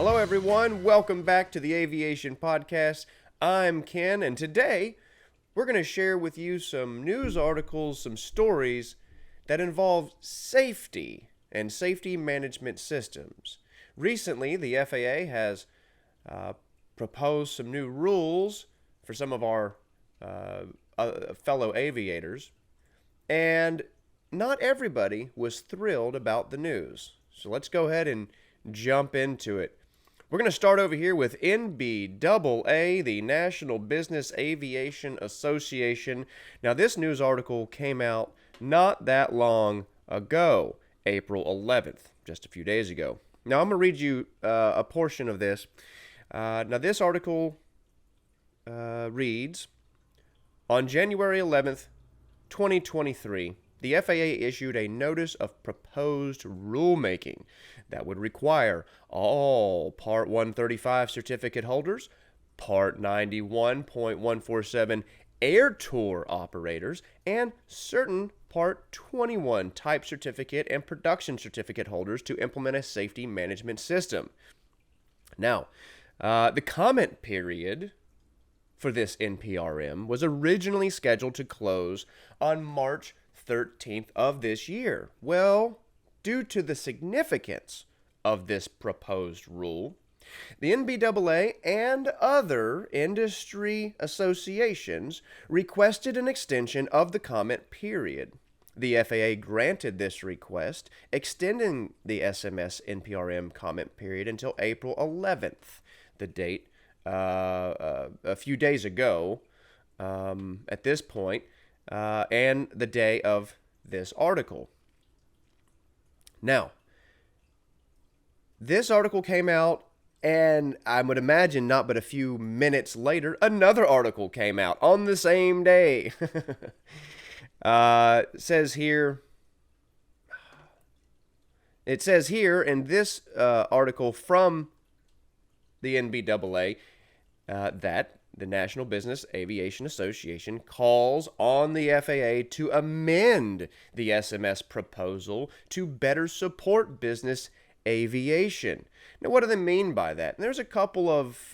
Hello, everyone. Welcome back to the Aviation Podcast. I'm Ken, and today we're going to share with you some news articles, some stories that involve safety and safety management systems. Recently, the FAA has proposed some new rules for some of our fellow aviators, and not everybody was thrilled about the news. So let's go ahead and jump into it. We're going to start over here with NBAA, the National Business Aviation Association. Now, this news article came out not that long ago, April 11th, just a few days ago. Now, I'm going to read you a portion of this. Now, this article reads, on January 11th, 2023, the FAA issued a notice of proposed rulemaking that would require all Part 135 certificate holders, Part 91.147 air tour operators, and certain Part 21 type certificate and production certificate holders to implement a safety management system. Now, the comment period for this NPRM was originally scheduled to close on March 13th of this year. Well, due to the significance of this proposed rule, the NBAA and other industry associations requested an extension of the comment period. The FAA granted this request, extending the SMS NPRM comment period until April 11th, the date a few days ago at this point, and the day of this article. Now, this article came out, and I would imagine not but a few minutes later, another article came out on the same day. It says here in this article from the NBAA that the National Business Aviation Association calls on the FAA to amend the SMS proposal to better support business aviation. Now, what do they mean by that? And there's a couple of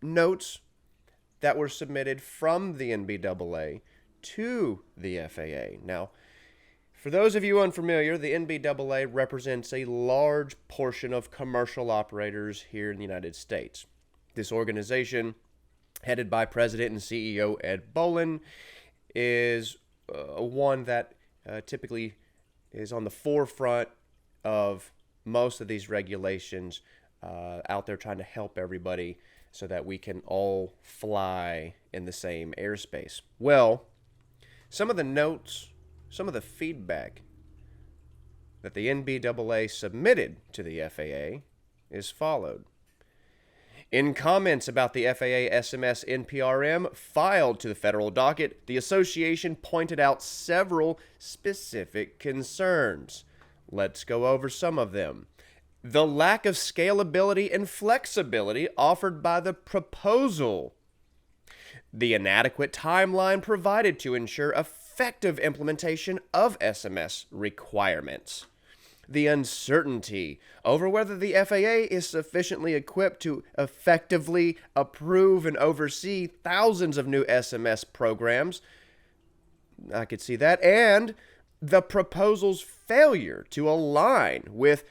notes that were submitted from the NBAA to the FAA. Now, for those of you unfamiliar, the NBAA represents a large portion of commercial operators here in the United States. This organization, headed by President and CEO Ed Bolin, is one that typically is on the forefront of most of these regulations out there trying to help everybody so that we can all fly in the same airspace. Well, some of the notes, some of the feedback that the NBAA submitted to the FAA is followed. In comments about the FAA SMS NPRM filed to the federal docket, the association pointed out several specific concerns. Let's go over some of them. The lack of scalability and flexibility offered by the proposal. The inadequate timeline provided to ensure effective implementation of SMS requirements. The uncertainty over whether the FAA is sufficiently equipped to effectively approve and oversee thousands of new SMS programs. I could see that. And the proposal's failure to align with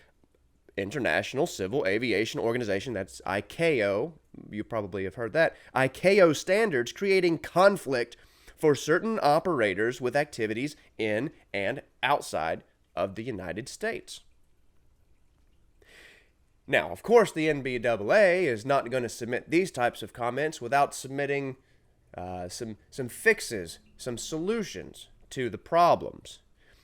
International Civil Aviation Organization, that's ICAO, you probably have heard that, ICAO standards, creating conflict for certain operators with activities in and outside of the United States. Now, of course, the NBAA is not going to submit these types of comments without submitting some fixes, some solutions to the problems.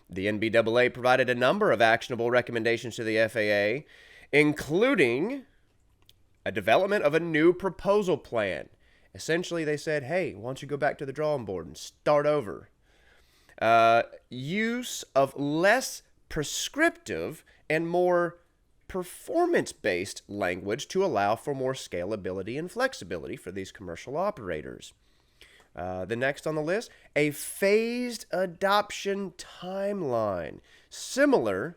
The NBAA provided a number of actionable recommendations to the FAA, including a development of a new proposal plan. Essentially, they said, hey, why don't you go back to the drawing board and start over? Use of less prescriptive and more performance-based language to allow for more scalability and flexibility for these commercial operators. The next on the list, a phased adoption timeline, similar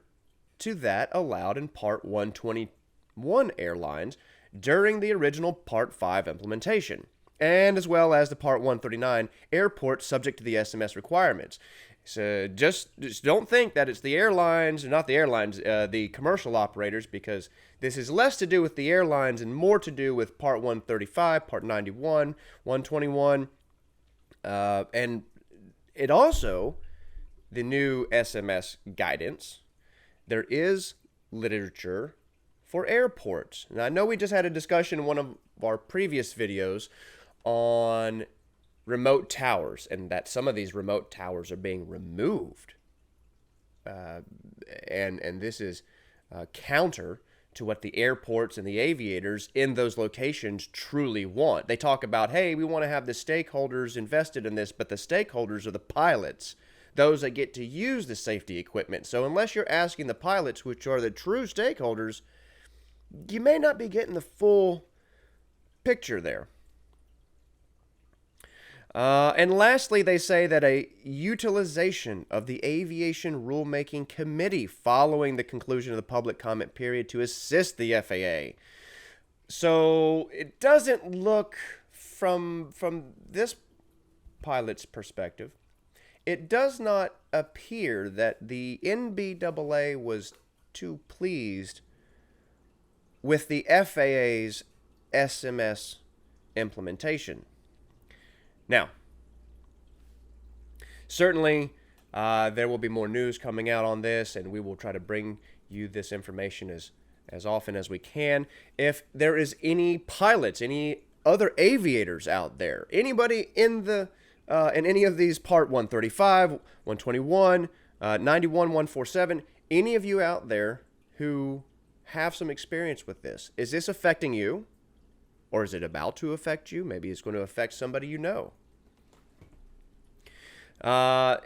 to that allowed in Part 120 1 airlines during the original Part 5 implementation, and as well as the Part 139 airports subject to the SMS requirements. So just don't think that it's the airlines, or not the airlines, the commercial operators, because this is less to do with the airlines and more to do with Part 135, Part 91, 121, and it also, the new SMS guidance, there is literature for airports. And I know we just had a discussion in one of our previous videos on remote towers, and that some of these remote towers are being removed. And this is counter to what the airports and the aviators in those locations truly want. They talk about, hey, we want to have the stakeholders invested in this, but the stakeholders are the pilots, those that get to use the safety equipment. So unless you're asking the pilots, which are the true stakeholders, you may not be getting the full picture there. And lastly, they say that a utilization of the Aviation Rulemaking Committee following the conclusion of the public comment period to assist the FAA. So it doesn't look from this pilot's perspective, it does not appear that the NBAA was too pleased with the FAA's SMS implementation. Now, certainly there will be more news coming out on this, and we will try to bring you this information as often as we can. If there is any pilots, any other aviators out there, anybody in any of these Part 135, 121, 91, 147, any of you out there who have some experience with this, is this affecting you? Or is it about to affect you? Maybe it's going to affect somebody you know.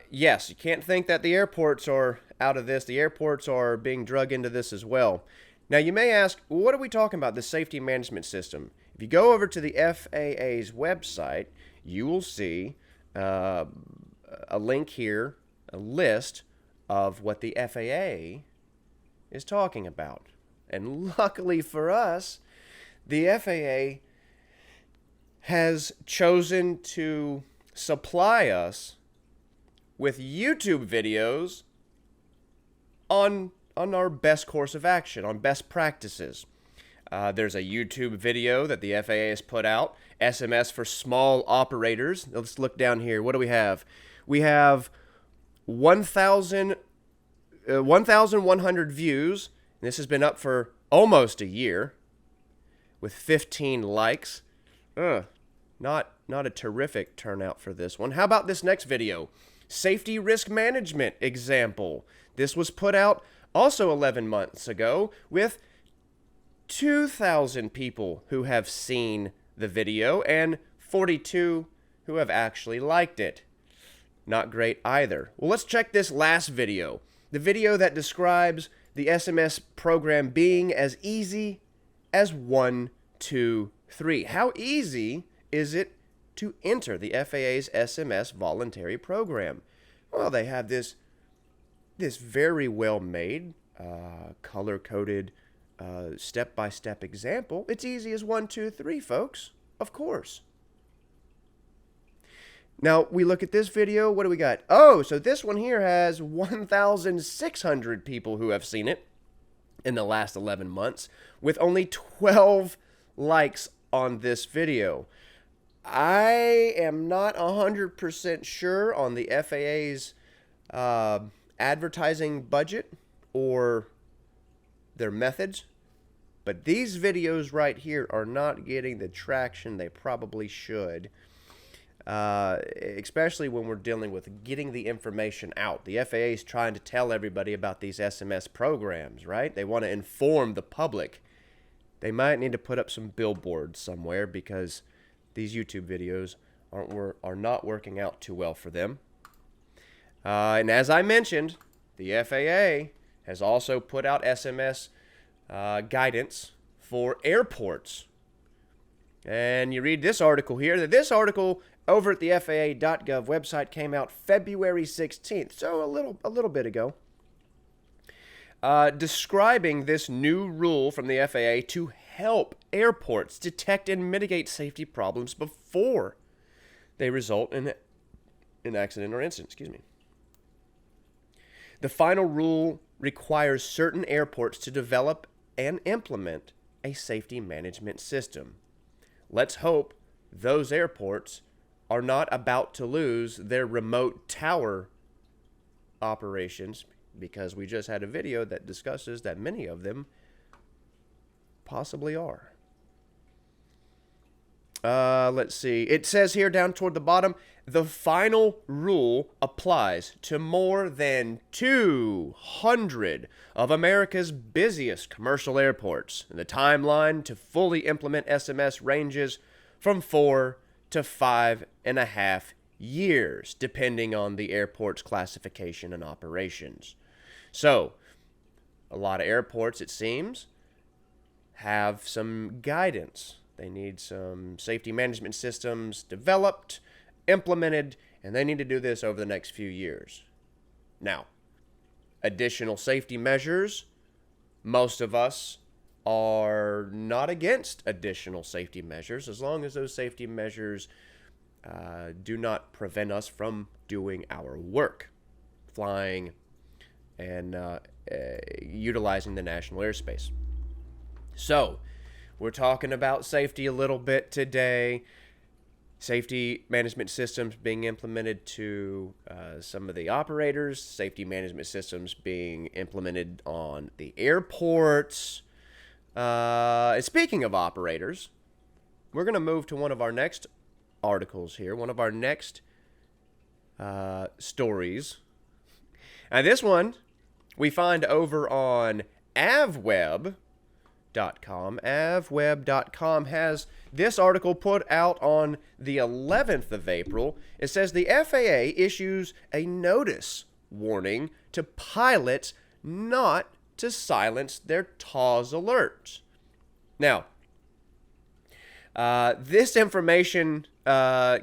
Yes, you can't think that the airports are out of this. The airports are being drug into this as well. Now, you may ask, well, what are we talking about, the safety management system? If you go over to the FAA's website, you will see a link here, a list of what the FAA is talking about. And luckily for us, the FAA has chosen to supply us with YouTube videos on our best course of action, on best practices. There's a YouTube video that the FAA has put out, SMS for small operators. Let's look down here. What do we have? We have 1,100 views. This has been up for almost a year, with 15 likes. Not a terrific turnout for this one. How about this next video? Safety risk management example. This was put out also 11 months ago with 2,000 people who have seen the video and 42 who have actually liked it. Not great either. Well, let's check this last video. The video that describes the SMS program being as easy as 1, 2, 3. How easy is it to enter the FAA's SMS voluntary program? Well, they have this very well-made, color-coded, step-by-step example. It's easy as 1, 2, 3, folks. Of course. Now, we look at this video. What do we got? Oh, so this one here has 1,600 people who have seen it in the last 11 months, with only 12 likes on this video. I am not 100% sure on the FAA's advertising budget or their methods, but these videos right here are not getting the traction they probably should, especially when we're dealing with getting the information out. The FAA is trying to tell everybody about these SMS programs, right? They want to inform the public. They might need to put up some billboards somewhere because these YouTube videos are not working out too well for them. And as I mentioned, the FAA has also put out SMS guidance for airports. And you read this article here, that this article over at the FAA.gov website came out February 16th, so a little bit ago. describing this new rule from the FAA to help airports detect and mitigate safety problems before they result in an accident or incident. The final rule requires certain airports to develop and implement a safety management system. Let's hope those airports are not about to lose their remote tower operations, because we just had a video that discusses that many of them possibly are. Let's see. It says here down toward the bottom, the final rule applies to more than 200 of America's busiest commercial airports. And the timeline to fully implement SMS ranges from 4 to 5.5 years, depending on the airport's classification and operations. So, a lot of airports, it seems, have some guidance. They need some safety management systems developed, implemented, and they need to do this over the next few years. Now, additional safety measures, most of us are not against additional safety measures as long as those safety measures do not prevent us from doing our work, flying and utilizing the national airspace. So, we're talking about safety a little bit today. Safety management systems being implemented to some of the operators, safety management systems being implemented on the airports. Speaking of operators, we're going to move to one of our next articles here, one of our next stories. And this one we find over on avweb.com. Avweb.com has this article put out on the 11th of April. It says the FAA issues a notice warning to pilots not to silence their TAWS alerts. Now, this information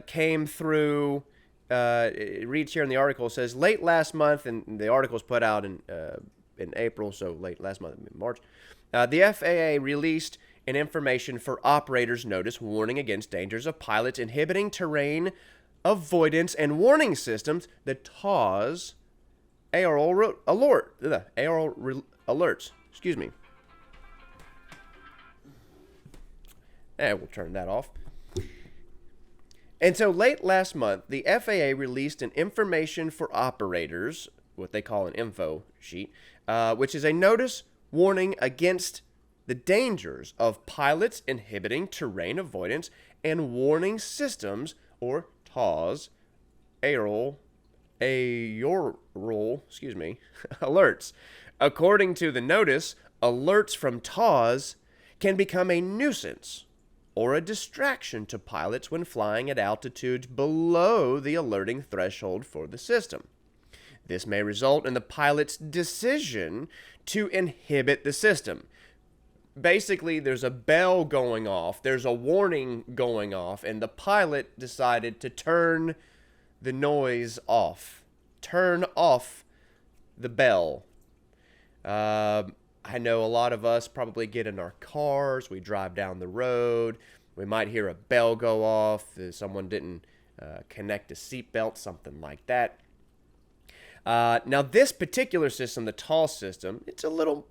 came through, it reads here in the article, it says late last month, and the article was put out in April, so late last month, in March. The FAA released an information for operators notice warning against dangers of pilots inhibiting terrain avoidance and warning systems, the TAWS aerial alerts. Excuse me. And we'll turn that off. And so late last month, the FAA released an information for operators, what they call an info sheet, which is a notice warning against the dangers of pilots inhibiting terrain avoidance and warning systems, or TAWS, alerts. According to the notice, alerts from TAWS can become a nuisance or a distraction to pilots when flying at altitudes below the alerting threshold for the system. This may result in the pilot's decision to inhibit the system. Basically, there's a bell going off, there's a warning going off, and the pilot decided to turn the noise off. Turn off the bell. I know a lot of us probably get in our cars, we drive down the road, we might hear a bell go off, someone didn't connect a seatbelt, something like that. Now, this particular system, the TAWS system, it's a little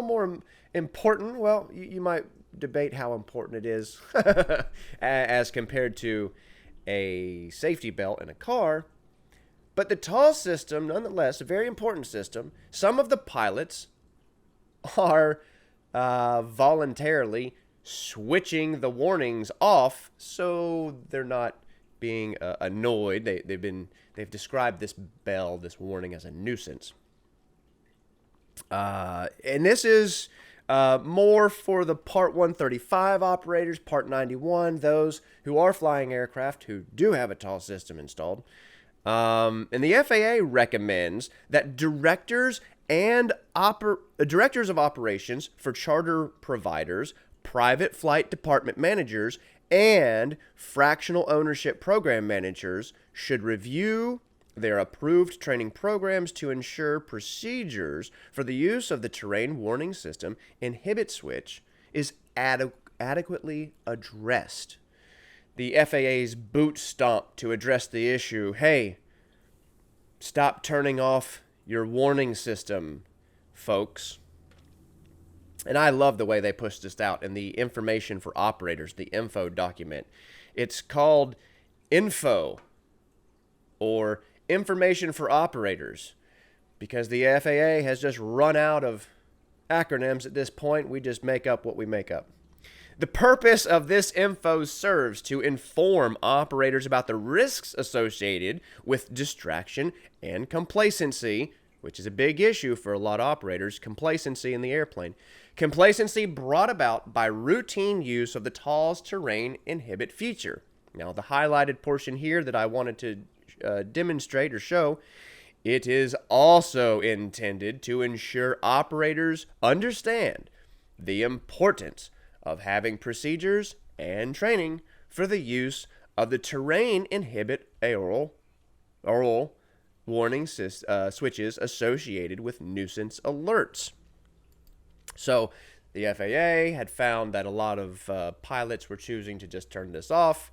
more important. Well, you might debate how important it is as compared to a safety belt in a car. But the TAWS system, nonetheless, a very important system. Some of the pilots are voluntarily switching the warnings off so they're not being annoyed. They've described this bell, this warning, as a nuisance. And this is more for the Part 135 operators, Part 91, those who are flying aircraft who do have a TAWS system installed. And the FAA recommends that directors of operations for charter providers, private flight department managers, and fractional ownership program managers should review their approved training programs to ensure procedures for the use of the terrain warning system inhibit switch is adequately addressed. The FAA's boot stomp to address the issue. Hey, stop turning off your warning system, folks. And I love the way they pushed this out in the information for operators, the info document. It's called info, or information for operators, because the FAA has just run out of acronyms at this point. We just make up what we make up. The purpose of this info serves to inform operators about the risks associated with distraction and complacency, which is a big issue for a lot of operators, complacency in the airplane. Complacency brought about by routine use of the TAWS terrain inhibit feature. Now, the highlighted portion here that I wanted to demonstrate or show, it is also intended to ensure operators understand the importance of having procedures and training for the use of the terrain inhibit oral warning switches associated with nuisance alerts. So the FAA had found that a lot of pilots were choosing to just turn this off,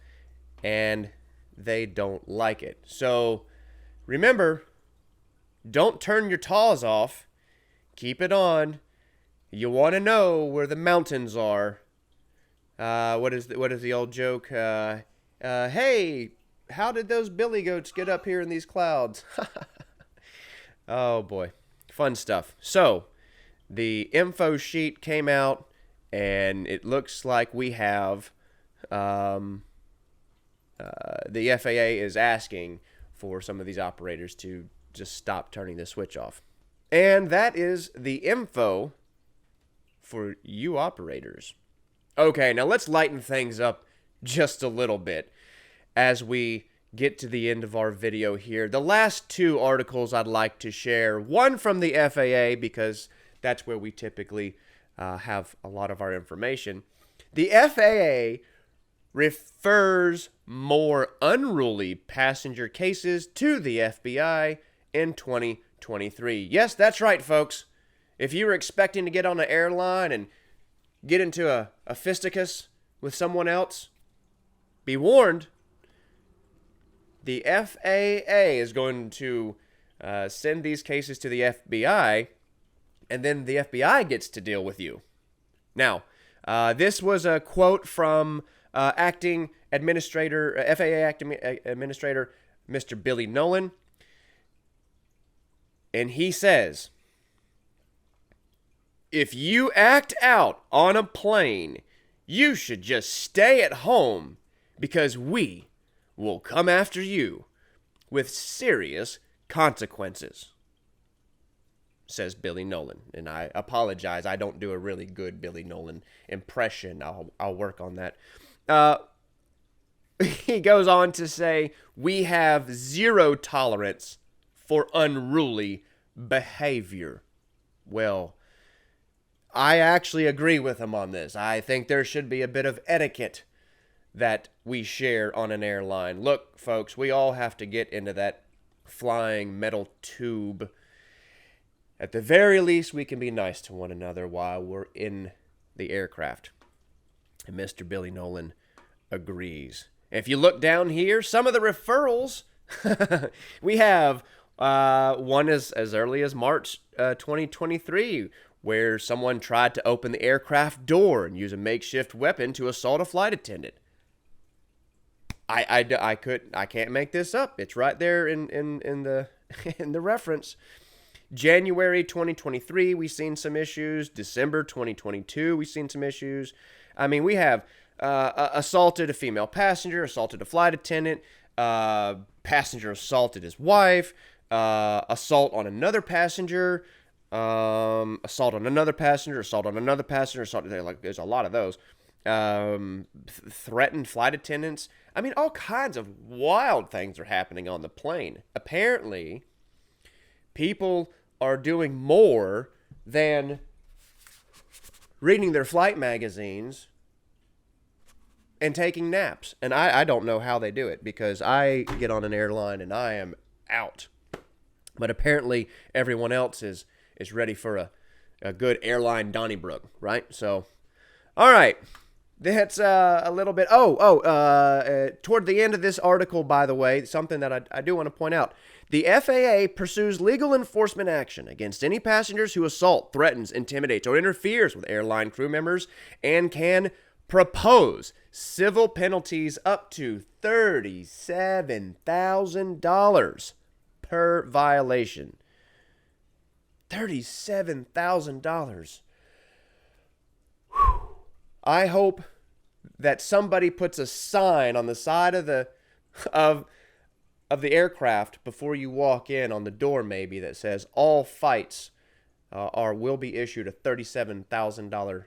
and they don't like it. So remember, don't turn your TAWS off. Keep it on. You want to know where the mountains are. What is the old joke? Hey, how did those billy goats get up here in these clouds? Oh boy, fun stuff. So the info sheet came out, and it looks like we have the FAA is asking for some of these operators to just stop turning the switch off. And that is the info for you operators. Okay, now let's lighten things up just a little bit as we get to the end of our video here. The last two articles I'd like to share, one from the FAA, because that's where we typically have a lot of our information. The FAA refers more unruly passenger cases to the FBI in 2023. Yes, that's right, folks. If you were expecting to get on an airline and get into a fisticuss with someone else, be warned. The FAA is going to send these cases to the FBI, and then the FBI gets to deal with you. Now, this was a quote from FAA acting administrator, Mr. Billy Nolan, and he says, if you act out on a plane, you should just stay at home, because we will come after you with serious consequences, says Billy Nolan. And I apologize, I don't do a really good Billy Nolan impression. I'll work on that. He goes on to say, we have zero tolerance for unruly behavior. Well, I actually agree with him on this. I think there should be a bit of etiquette that we share on an airline. Look, folks, we all have to get into that flying metal tube. At the very least, we can be nice to one another while we're in the aircraft. And Mr. Billy Nolan agrees. If you look down here, some of the referrals, we have one as early as March 2023, where someone tried to open the aircraft door and use a makeshift weapon to assault a flight attendant. I can't make this up. It's right there in the in the reference. January 2023, we've seen some issues. December 2022, we've seen some issues. I mean, we have assaulted a female passenger, assaulted a flight attendant, passenger assaulted his wife, assault on another passenger, assault on another passenger, assault on another passenger, assault. Like, there's a lot of those. Threatened flight attendants. I mean, all kinds of wild things are happening on the plane. Apparently, people are doing more than reading their flight magazines and taking naps. And I don't know how they do it, because I get on an airline and I am out. But apparently everyone else is ready for a good airline Donnybrook, right? So, all right. That's a little bit. Toward the end of this article, by the way, something that I do want to point out. The FAA pursues legal enforcement action against any passengers who assault, threatens, intimidates, or interferes with airline crew members and can propose civil penalties up to $37,000 per violation. $37,000. I hope that somebody puts a sign on the side of the aircraft before you walk in, on the door maybe, that says all fights will be issued a $37,000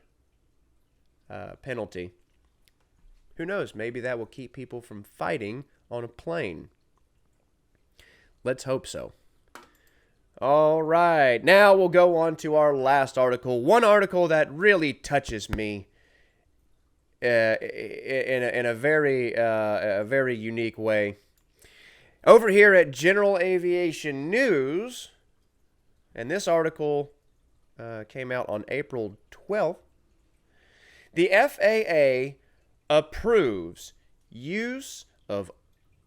penalty. Who knows? Maybe that will keep people from fighting on a plane. Let's hope so. All right, now we'll go on to our last article. One article that really touches me in a very unique way. Over here at General Aviation News, and this article came out on April 12th. The FAA approves use of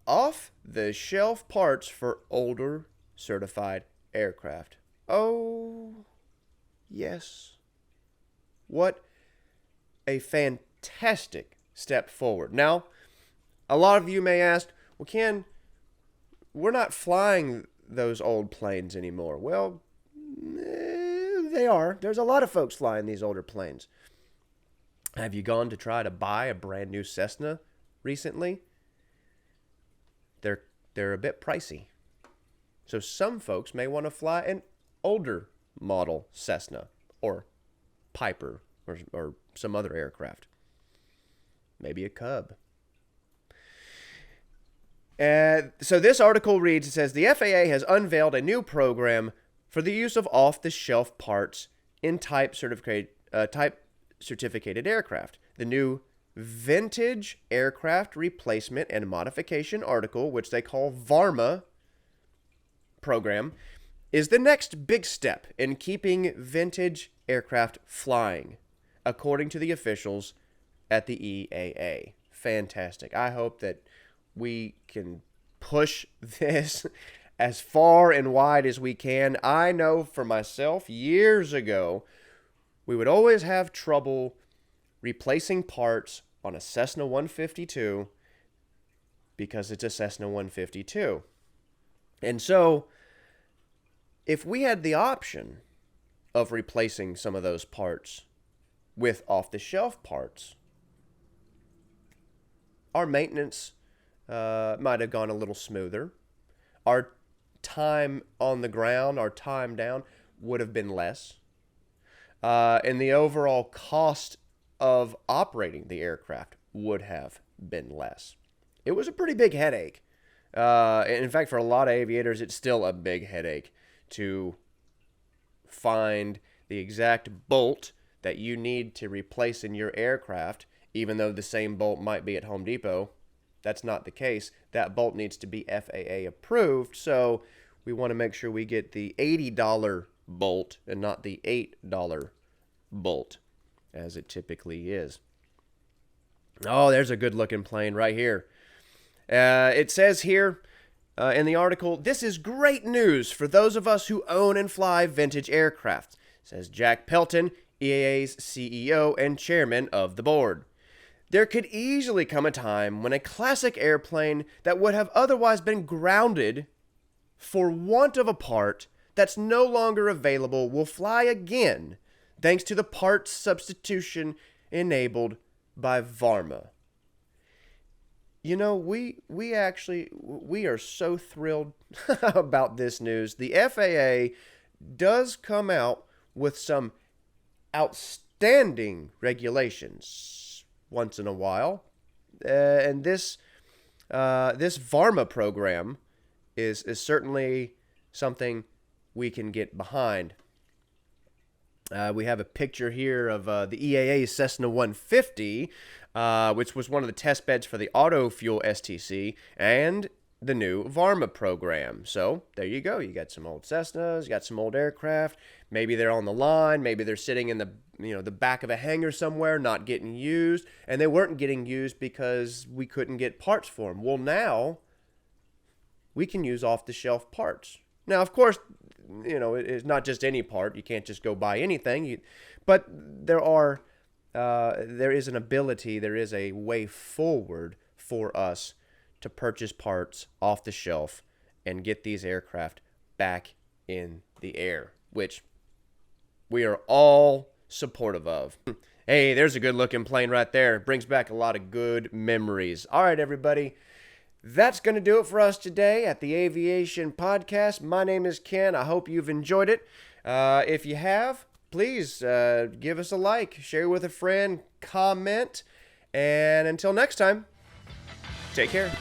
off-the-shelf parts for older certified aircraft. Oh, yes. What a fantastic step forward. Now, a lot of you may ask, well, Ken, we're not flying those old planes anymore. Well, they are. There's a lot of folks flying these older planes. Have you gone to try to buy a brand new Cessna recently? They're a bit pricey. So some folks may want to fly an older model Cessna or Piper or some other aircraft. Maybe a Cub. So this article reads, it says, the FAA has unveiled a new program for the use of off-the-shelf parts in type certificated aircraft. The new Vintage Aircraft Replacement and Modification article, which they call VARMA program, is the next big step in keeping vintage aircraft flying, according to the officials at the EAA. Fantastic. I hope that we can push this as far and wide as we can. I know for myself, years ago, we would always have trouble replacing parts on a Cessna 152 because it's a Cessna 152. And so, if we had the option of replacing some of those parts with off-the-shelf parts, our maintenance might have gone a little smoother. Our time on the ground, our time down, would have been less. And the overall cost of operating the aircraft would have been less. It was a pretty big headache. In fact, for a lot of aviators, it's still a big headache to find the exact bolt that you need to replace in your aircraft, even though the same bolt might be at Home Depot. That's not the case. That bolt needs to be FAA approved, so we want to make sure we get the $80 bolt and not the $8 bolt, as it typically is. Oh, there's a good-looking plane right here. It says here in the article, this is great news for those of us who own and fly vintage aircraft, says Jack Pelton, EAA's CEO and chairman of the board. There could easily come a time when a classic airplane that would have otherwise been grounded for want of a part that's no longer available will fly again, thanks to the parts substitution enabled by VARMA. You know, we are so thrilled about this news. The FAA does come out with some outstanding regulations once in a while, and this VARMA program is certainly something we can get behind. We have a picture here of the EAA Cessna 150, which was one of the test beds for the auto fuel STC, and the new Varma program. So there you go. You got some old Cessnas, you got some old aircraft. Maybe they're on the line. Maybe they're sitting in the back of a hangar somewhere, not getting used. And they weren't getting used because we couldn't get parts for them. Well, now we can use off-the-shelf parts. Now, of course, it's not just any part. You can't just go buy anything. But there is an ability, there is a way forward for us to purchase parts off the shelf and get these aircraft back in the air, which we are all supportive of. Hey, there's a good looking plane right there. It brings back a lot of good memories. All right, everybody. That's going to do it for us today at the Aviation Podcast. My name is Ken. I hope you've enjoyed it. If you have, please give us a like, share with a friend, comment, and until next time, take care.